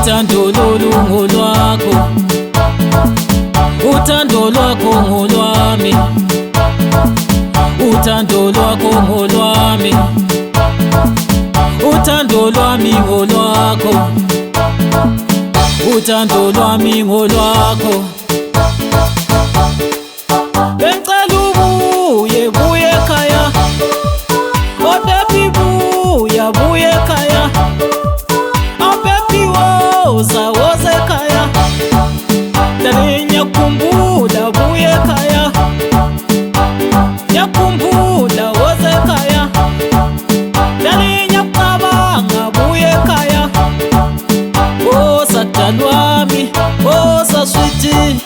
uthando lolu ngolwakho, uthando lwakho ngolwami, uthando lwakho ngolwami, uthando lwami ngolwakho, uthando lwami ngolwakho. Bengicela ubuye buye ekhaya, oh baby buya buye ekhaya, oh baby woza woza ekhaya, dale ngiyakumbula buye ekhaya, ngiyakumbula woza ekhaya, dale ngiyacabanga buye ekhaya. Woza dalwami, woza sweetie,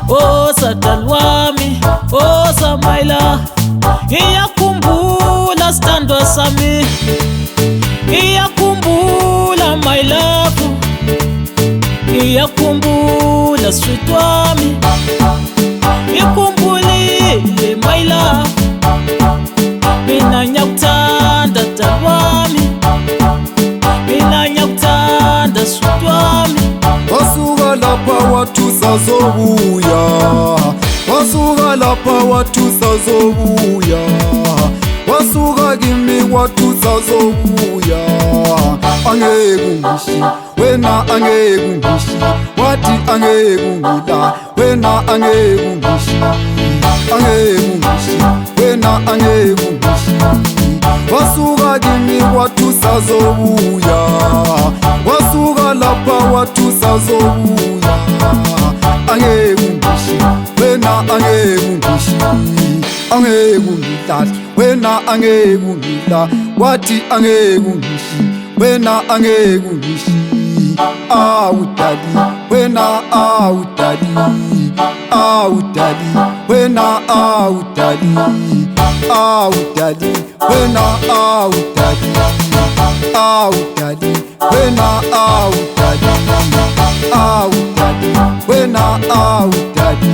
woza dalwami, woza my love. Ngiyakhumbula sithandwa sami, ngiyakhumbula my love, ngiyakhumbula sweet wami, ngikhumbulile my love. Mina ngiyakuthanda dalwami, mina ngiyakuthanda sweet wami. Wasuka lapha wathusa zobuya, wasuka lapha wathusa zobuya, wasuka kimi wathusa zobuya. Angeke ungishi wena, angeke ungishi, wathi angeke ungila wena, angeke ungishi, angeke ungishi wena, angeke ungishi. Wasuka kimi wathusa zobuya, wasuka lapha wathusa zobuya. Angeke ungishi wena, angeke ungishi, angeke ungila wena, angeke ungila, wathi angeke ungishi wena, angeke ungishi. Awu daddy wena, awu daddy, awu daddy wena, awu daddy, awu daddy wena, awu daddy, awu daddy wena, awu daddy, awu daddy wena, awu daddy.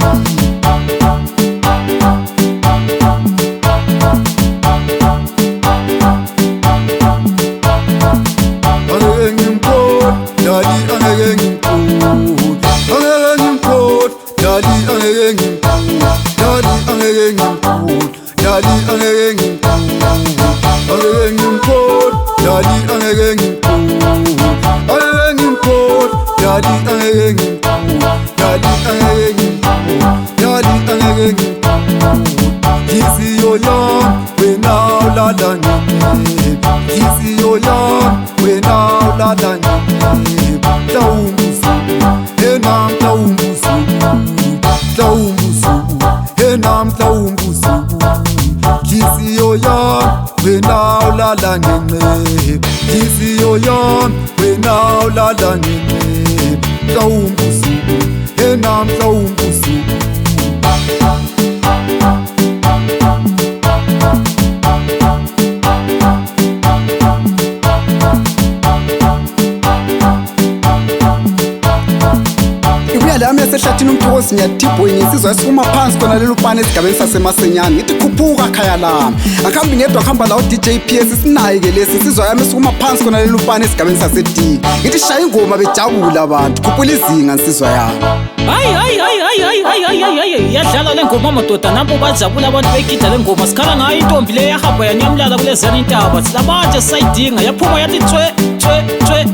Ehlathini uMthokozi ngiyatibhoyi ngesizwa esifuma phansi khona lelo pane esigabeni sasemasenyane. Ngithi khuphuka khaya lami, akhambi ngedwa khamba lawo DJ PS, sinayi ke lesi insizwa yami esifuma phansi khona lelo pane esigabeni sasedini. Ngithi shaya ingoma bejabula abantu, khuphula izinga insizwa yami. Hayi yadlala le ngoma madoda, nampo bajabula abantu begida le ngoma. Sikhala ngayo intombi le yahamba yanyamlala kulezana intaba, silabanje sayidinga yaphuma yathi tshwe tshwe tshwe.